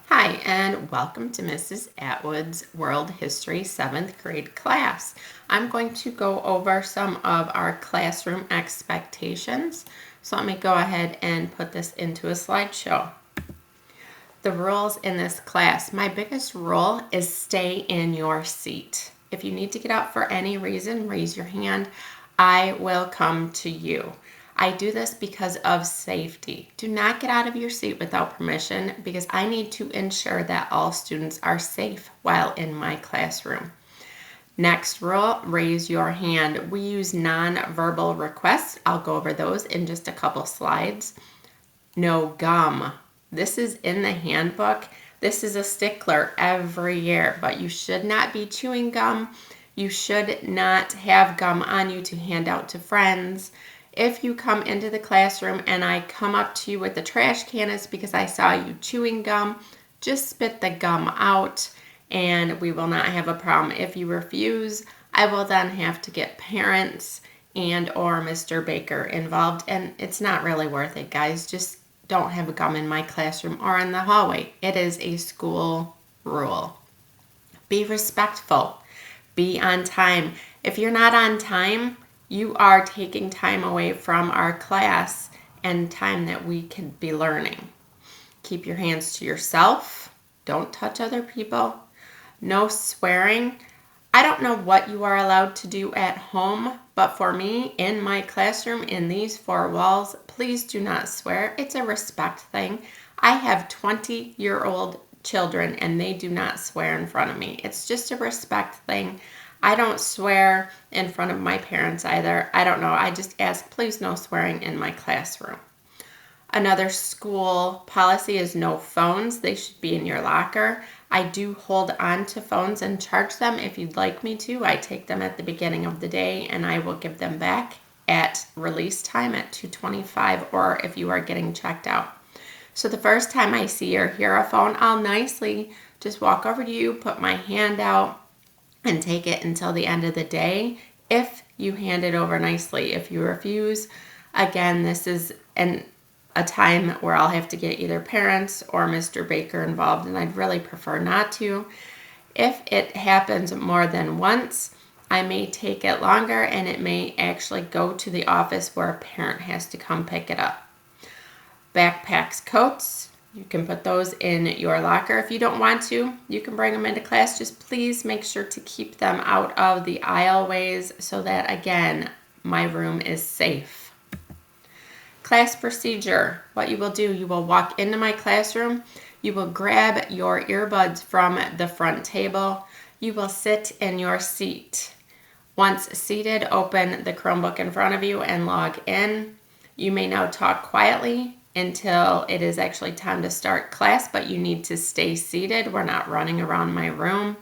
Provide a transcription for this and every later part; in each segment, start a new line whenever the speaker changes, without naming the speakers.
Hi, and welcome to Mrs. Atwood's World History 7th grade class. I'm going to go over some of our classroom expectations. So let me go ahead and put this into a slideshow. The rules in this class. My biggest rule is stay in your seat. If you need to get up for any reason, raise your hand. I will come to you. I do this because of safety. Do not get out of your seat without permission because I need to ensure that all students are safe while in my classroom. Next rule, raise your hand. We use non-verbal requests. I'll go over those in just a couple slides. No gum. This is in the handbook. This is a stickler every year, but you should not be chewing gum. You should not have gum on you to hand out to friends. If you come into the classroom and I come up to you with the trash can, it's because I saw you chewing gum. Just spit the gum out and we will not have a problem. If you refuse, I will then have to get parents and or Mr. Baker involved, and it's not really worth it, guys. Just don't have gum in my classroom or in the hallway. It is a school rule. Be respectful. Be on time. If you're not on time, you are taking time away from our class and time that we could be learning. Keep your hands to yourself. Don't touch other people. No swearing. I don't know what you are allowed to do at home, but for me, in my classroom, in these four walls, please do not swear. It's a respect thing. I have 20-year-old children and they do not swear in front of me. It's just a respect thing. I don't swear in front of my parents either. I don't know. I just ask, please no swearing in my classroom. Another school policy is no phones. They should be in your locker. I do hold on to phones and charge them if you'd like me to. I take them at the beginning of the day and I will give them back at release time at 2:25 or if you are getting checked out. So the first time I see or hear a phone, I'll nicely just walk over to you, put my hand out, and take it until the end of the day if you hand it over nicely. If you refuse, again, this is a time where I'll have to get either parents or Mr. Baker involved, and I'd really prefer not to. If it happens more than once, I may take it longer and it may actually go to the office where a parent has to come pick it up. Backpacks, coats, you can put those in your locker. If you don't want to, you can bring them into class. Just please make sure to keep them out of the aisleways so that, again, my room is safe. Class procedure. What you will do, you will walk into my classroom. You will grab your earbuds from the front table. You will sit in your seat. Once seated, open the Chromebook in front of you and log in. You may now talk quietly until it is actually time to start class, but you need to stay seated. We're not running around my room.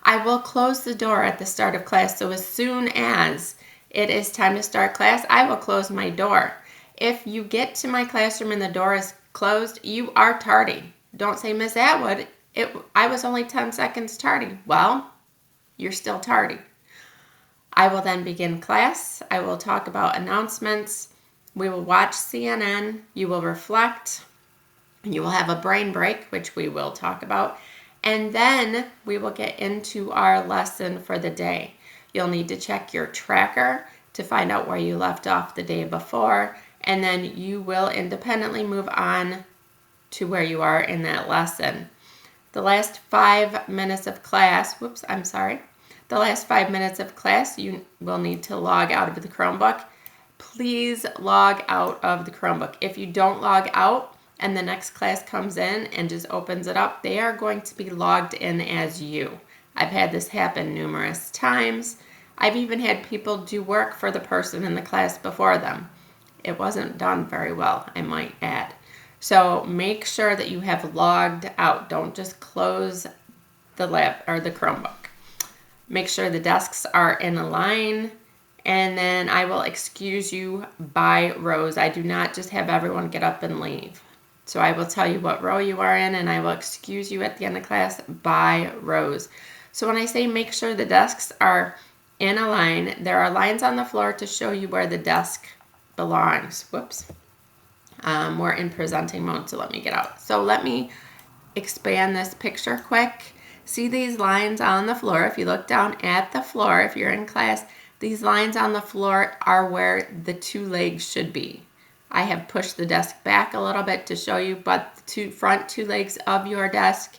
I will close the door at the start of class, so as soon as it is time to start class, I will close my door. If you get to my classroom and the door is closed, you are tardy. Don't say, Miss Atwood, I was only 10 seconds tardy. Well, you're still tardy. I will then begin class. I will talk about announcements. We will watch CNN. You will reflect. You will have a brain break, which we will talk about. And then we will get into our lesson for the day. You'll need to check your tracker to find out where you left off the day before. And then you will independently move on to where you are in that lesson. The last 5 minutes of class, the last 5 minutes of class, you will need to log out of the Chromebook. Please log out of the Chromebook. If you don't log out and the next class comes in and just opens it up, they are going to be logged in as you. I've had this happen numerous times. I've even had people do work for the person in the class before them. It wasn't done very well, I might add. So make sure that you have logged out. Don't just close the lab or the Chromebook. Make sure the desks are in a line, and then I will excuse you by rows. I do not just have everyone get up and leave. So I will tell you what row you are in, and I will excuse you at the end of class by rows. So when I say make sure the desks are in a line, there are lines on the floor to show you where the desk belongs. We're in presenting mode, so let me get out. So let me expand this picture quick. See these lines on the floor? If you look down at the floor, if you're in class, these lines on the floor are where the two legs should be. I have pushed the desk back a little bit to show you, but the front two legs of your desk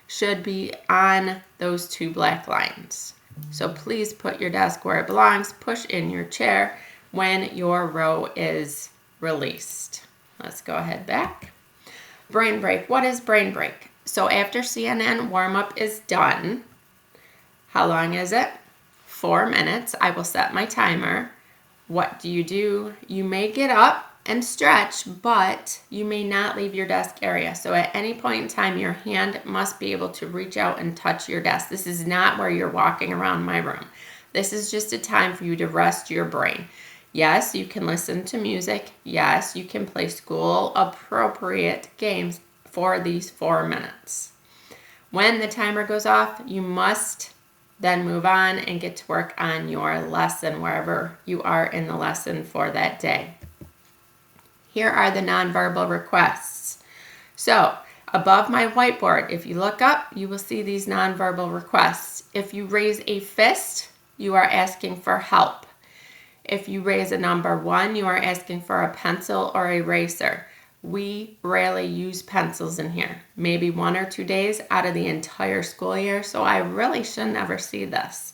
should be on those two black lines. So please put your desk where it belongs. Push in your chair when your row is released. Let's go ahead back. Brain break. What is brain break? So after CNN warm-up is done, how long is it? 4 minutes. I will set my timer. What do? You may get up and stretch, but you may not leave your desk area. So at any point in time, your hand must be able to reach out and touch your desk. This is not where you're walking around my room. This is just a time for you to rest your brain. Yes, you can listen to music. Yes, you can play school-appropriate games for these 4 minutes. When the timer goes off, you must then move on and get to work on your lesson wherever you are in the lesson for that day. Here are the nonverbal requests. So above my whiteboard, if you look up, you will see these nonverbal requests. If you raise a fist, you are asking for help. If you raise a number 1, you are asking for a pencil or eraser. We rarely use pencils in here, maybe 1 or 2 days out of the entire school year, so I really should never see this.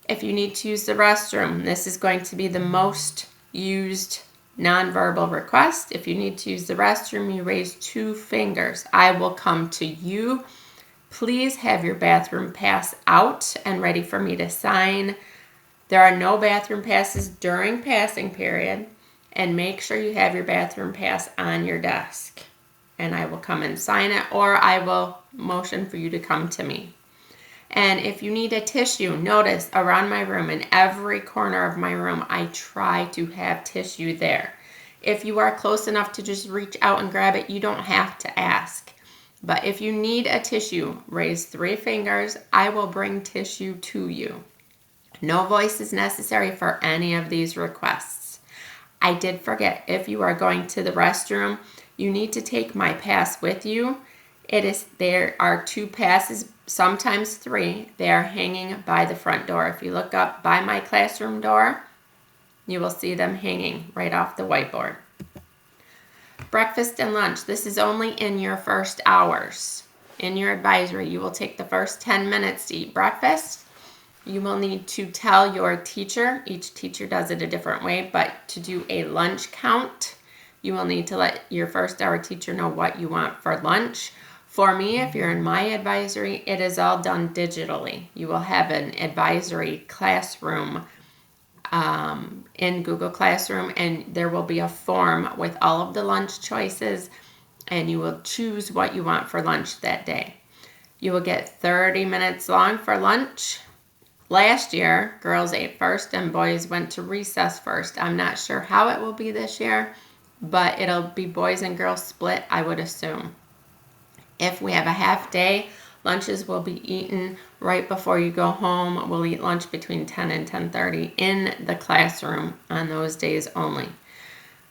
If you need to use the restroom, this is going to be the most used nonverbal request. If you need to use the restroom, you raise 2 fingers. I will come to you. Please have your bathroom pass out and ready for me to sign. There are no bathroom passes during passing period, and make sure you have your bathroom pass on your desk. And I will come and sign it, or I will motion for you to come to me. And if you need a tissue, notice around my room, in every corner of my room, I try to have tissue there. If you are close enough to just reach out and grab it, you don't have to ask. But if you need a tissue, raise 3 fingers. I will bring tissue to you. No voice is necessary for any of these requests. I did forget, if you are going to the restroom, you need to take my pass with you. There are 2 passes, sometimes 3. They are hanging by the front door. If you look up by my classroom door, you will see them hanging right off the whiteboard. Breakfast and lunch. This is only in your first hours. In your advisory, you will take the first 10 minutes to eat breakfast. You will need to tell your teacher, each teacher does it a different way, but to do a lunch count, you will need to let your first hour teacher know what you want for lunch. For me, if you're in my advisory, it is all done digitally. You will have an advisory classroom in Google Classroom, and there will be a form with all of the lunch choices, and you will choose what you want for lunch that day. You will get 30 minutes long for lunch. Last year, girls ate first and boys went to recess first. I'm not sure how it will be this year, but it'll be boys and girls split, I would assume. If we have a half day, lunches will be eaten right before you go home. We'll eat lunch between 10 and 10:30 in the classroom on those days only.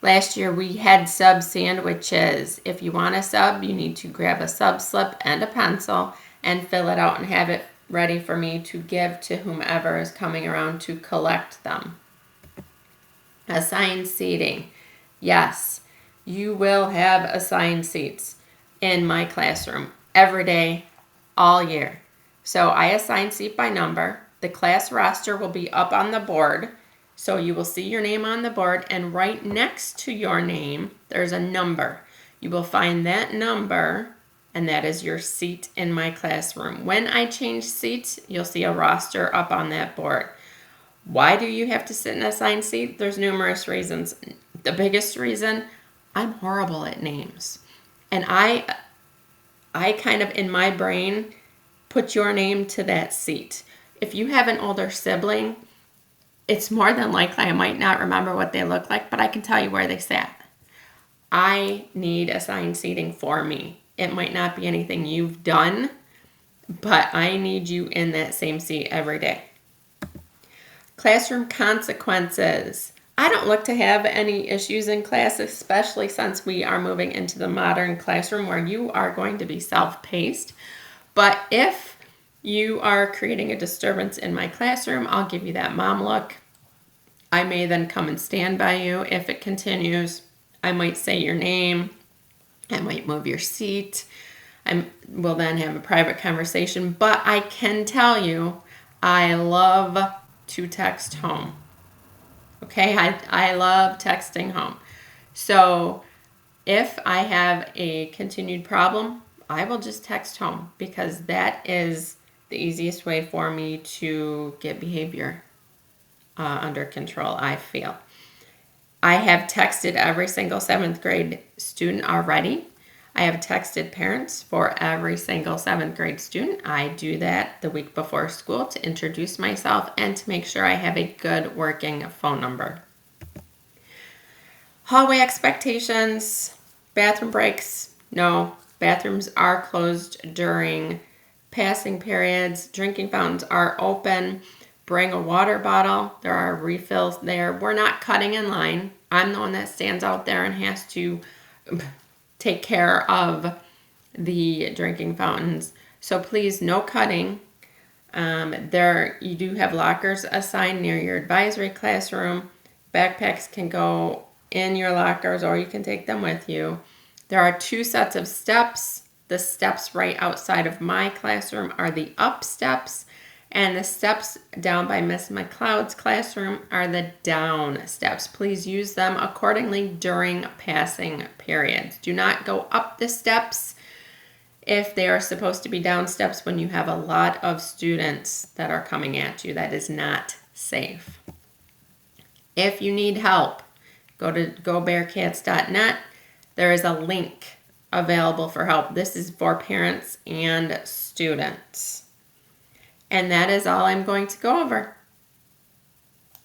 Last year, we had sub sandwiches. If you want a sub, you need to grab a sub slip and a pencil and fill it out and have it ready for me to give to whomever is coming around to collect them. Assigned seating. Yes, you will have assigned seats in my classroom every day, all year. So I assign seat by number. The class roster will be up on the board. So you will see your name on the board, and right next to your name, there's a number. You will find that number, and that is your seat in my classroom. When I change seats, you'll see a roster up on that board. Why do you have to sit in an assigned seat? There's numerous reasons. The biggest reason, I'm horrible at names. And I kind of, in my brain, put your name to that seat. If you have an older sibling, it's more than likely I might not remember what they look like, but I can tell you where they sat. I need assigned seating for me. It might not be anything you've done, but I need you in that same seat every day. Classroom consequences. I don't look to have any issues in class, especially since we are moving into the modern classroom where you are going to be self-paced. But if you are creating a disturbance in my classroom, I'll give you that mom look. I may then come and stand by you. If it continues, I might say your name. I might move your seat. I will then have a private conversation. But I can tell you, I love to text home. Okay, I love texting home. So if I have a continued problem, I will just text home because that is the easiest way for me to get behavior under control, I feel. I have texted every single 7th grade student already. I have texted parents for every single 7th grade student. I do that the week before school to introduce myself and to make sure I have a good working phone number. Hallway expectations, bathroom breaks, no. Bathrooms are closed during passing periods. Drinking fountains are open. Bring a water bottle. There are refills there. We're not cutting in line. I'm the one that stands out there and has to take care of the drinking fountains. So please, no cutting. You do have lockers assigned near your advisory classroom. Backpacks can go in your lockers or you can take them with you. There are 2 sets of steps. The steps right outside of my classroom are the up steps, and the steps down by Miss McLeod's classroom are the down steps. Please use them accordingly during passing periods. Do not go up the steps if they are supposed to be down steps when you have a lot of students that are coming at you. That is not safe. If you need help, go to gobearcats.net. There is a link available for help. This is for parents and students. And that is all I'm going to go over.